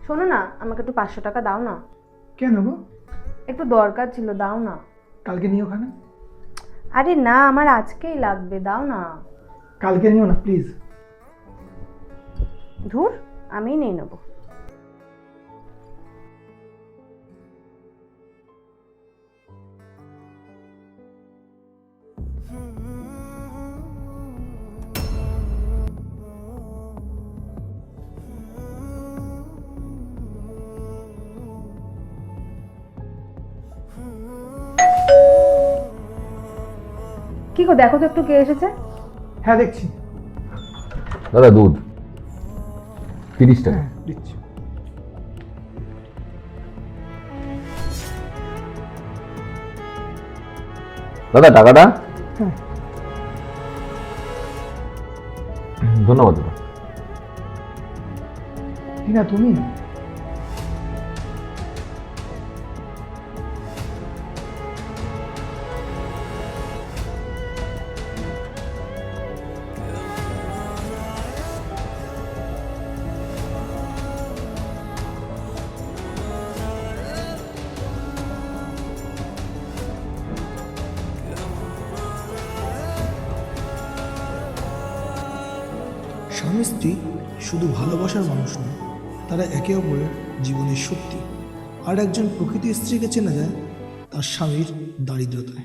শোনো না, আমাকে একটু 500 টাকা দাও না। কেন গো? একটু দরকার ছিল, দাও না। কালকে নিও ওখানে। আরে না, আমার আজকেই লাগবে, দাও না। কালকে নিও না প্লিজ। ধুর, আমিই নিয়ে নেবো। কি গো, দেখো তো একটু কে এসেছে। হ্যাঁ দেখছি। দাদা দুধ 30 টাকা। হ্যাঁ দিচ্ছি। দাদা টাকাটা। হ্যাঁ ধন্যবাদ দাদা। টিনা তুমি? স্বামী স্ত্রী শুধু ভালোবাসার মানুষ নয়, তারা একে অপরের জীবনের শক্তি। আর একজন প্রকৃত স্ত্রীকে চেনা যায় তার স্বামীর দারিদ্রতায়।